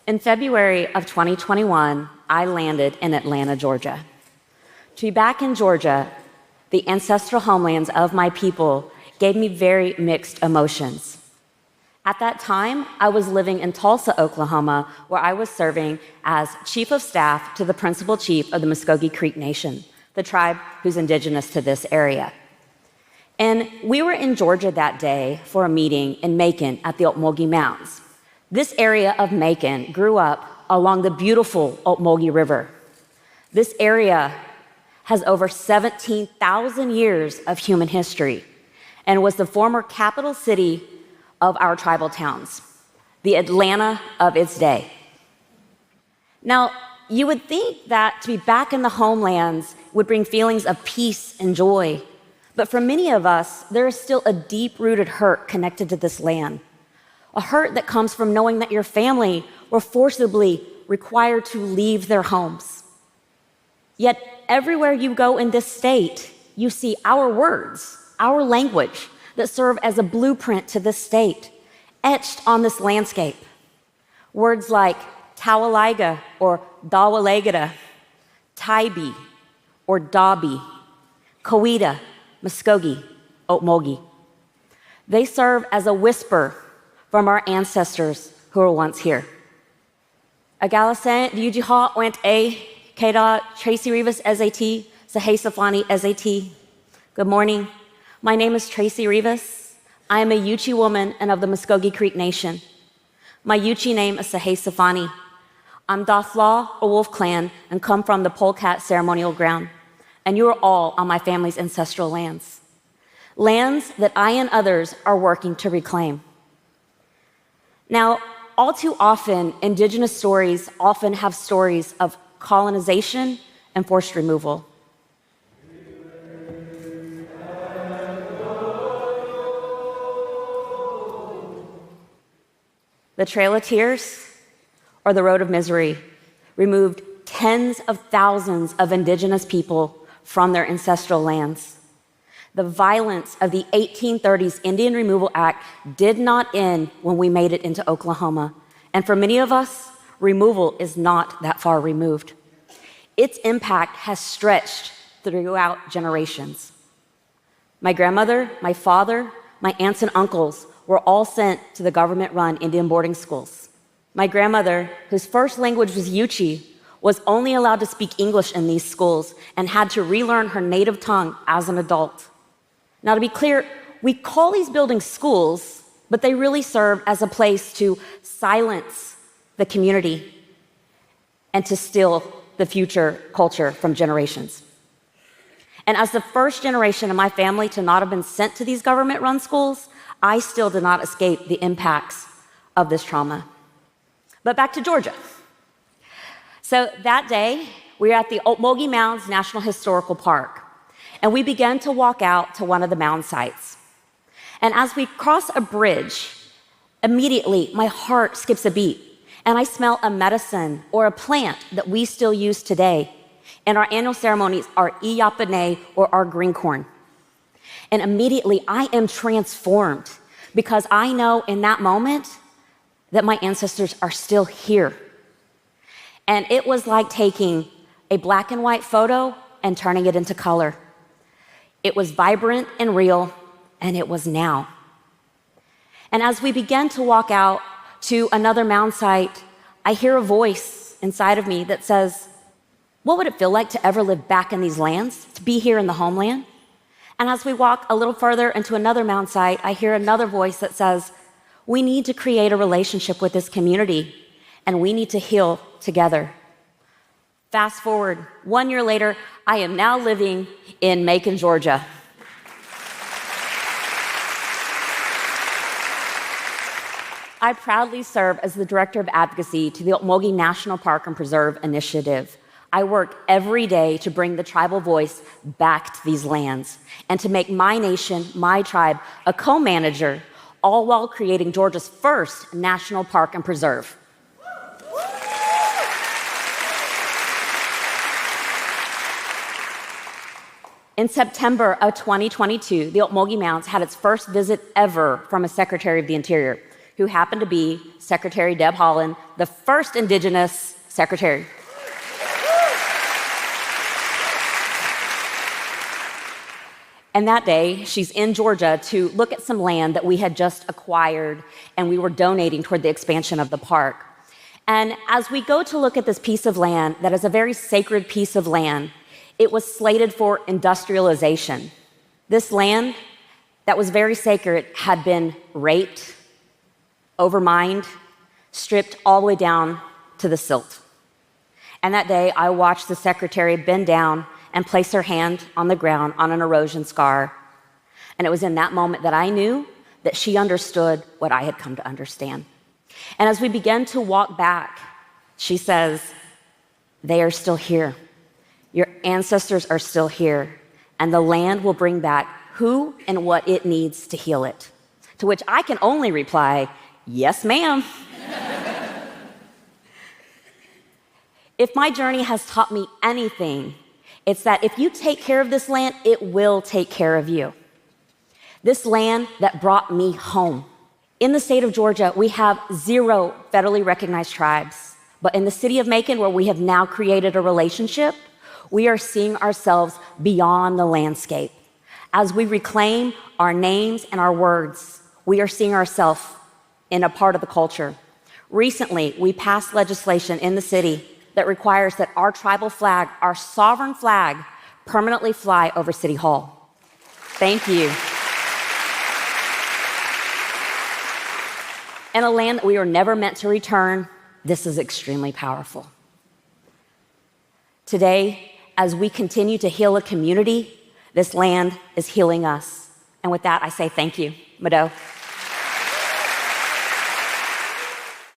In February of 2021, I landed in Atlanta, Georgia. To be back in Georgia, the ancestral homelands of my people, gave me very mixed emotions. At that time, I was living in Tulsa, Oklahoma, where I was serving as Chief of Staff to the Principal Chief of the Muskogee Creek Nation, the tribe who's indigenous to this area. And we were in Georgia that day for a meeting in Macon at the Ocmulgee Mounds. This area of Macon grew up along the beautiful Ocmulgee River. This area has over 17,000 years of human history and was the former capital city of our tribal towns, the Atlanta of its day. Now, you would think that to be back in the homelands would bring feelings of peace and joy, but for many of us, there is still a deep-rooted hurt connected to this land, a hurt that comes from knowing that your family were forcibly required to leave their homes. Yet everywhere you go in this state, you see our words, our language that serve as a blueprint to this state, etched on this landscape. Words like Tawaliga or Dawalegada, Taibi or Dabi, Coweta, Muskogee, Ocmulgee. They serve as a whisper from our ancestors who were once here. Agalasan, Yujiha went a Keda Tracie Revis SAT, Sahe Safani SAT. Good morning. My name is Tracie Revis. I am a Yuchi woman and of the Muskogee Creek Nation. My Yuchi name is Sahe Safani. I'm Dathla, a wolf clan, and come from the Polecat ceremonial ground. And you are all on my family's ancestral lands. Lands that I and others are working to reclaim. Now, all too often, indigenous stories often have stories of colonization and forced removal. The Trail of Tears, or the Road of Misery, removed tens of thousands of indigenous people from their ancestral lands. The violence of the 1830s Indian Removal Act did not end when we made it into Oklahoma. And for many of us, removal is not that far removed. Its impact has stretched throughout generations. My grandmother, my father, my aunts and uncles were all sent to the government-run Indian boarding schools. My grandmother, whose first language was Yuchi, was only allowed to speak English in these schools and had to relearn her native tongue as an adult. Now, to be clear, we call these buildings schools, but they really serve as a place to silence the community and to steal the future culture from generations. And as the first generation of my family to not have been sent to these government-run schools, I still did not escape the impacts of this trauma. But back to Georgia. So that day, we were at the Ocmulgee Mounds National Historical Park, and we began to walk out to one of the mound sites. And as we cross a bridge, immediately my heart skips a beat, and I smell a medicine or a plant that we still use today in our annual ceremonies, our iyapane or our green corn. And immediately I am transformed because I know in that moment that my ancestors are still here. And it was like taking a black and white photo and turning it into color. It was vibrant and real, and it was now. And as we began to walk out to another mound site, I hear a voice inside of me that says, what would it feel like to ever live back in these lands, to be here in the homeland? And as we walk a little further into another mound site, I hear another voice that says, we need to create a relationship with this community, and we need to heal together. Fast forward, 1 year later, I am now living in Macon, Georgia. I proudly serve as the Director of Advocacy to the Ocmulgee National Park and Preserve Initiative. I work every day to bring the tribal voice back to these lands and to make my nation, my tribe, a co-manager, all while creating Georgia's first national park and preserve. In September of 2022, the Ocmulgee Mounds had its first visit ever from a Secretary of the Interior. who happened to be Secretary Deb Haaland, the first Indigenous secretary. And that day, she's in Georgia to look at some land that we had just acquired and we were donating toward the expansion of the park. And as we go to look at this piece of land that is a very sacred piece of land, it was slated for industrialization. This land that was very sacred had been raped, overmined, stripped all the way down to the silt. And that day, I watched the secretary bend down and place her hand on the ground on an erosion scar. And it was in that moment that I knew that she understood what I had come to understand. And as we began to walk back, she says, "They are still here. Your ancestors are still here, and the land will bring back who and what it needs to heal it." To which I can only reply, "Yes, ma'am." If my journey has taught me anything, it's that if you take care of this land, it will take care of you. This land that brought me home. In the state of Georgia, we have 0 federally recognized tribes. But in the city of Macon, where we have now created a relationship, we are seeing ourselves beyond the landscape. As we reclaim our names and our words, we are seeing ourselves in a part of the culture. Recently, we passed legislation in the city that requires that our tribal flag, our sovereign flag, permanently fly over City Hall. Thank you. In a land that we were never meant to return, this is extremely powerful. Today, as we continue to heal a community, this land is healing us. And with that, I say thank you. Mado.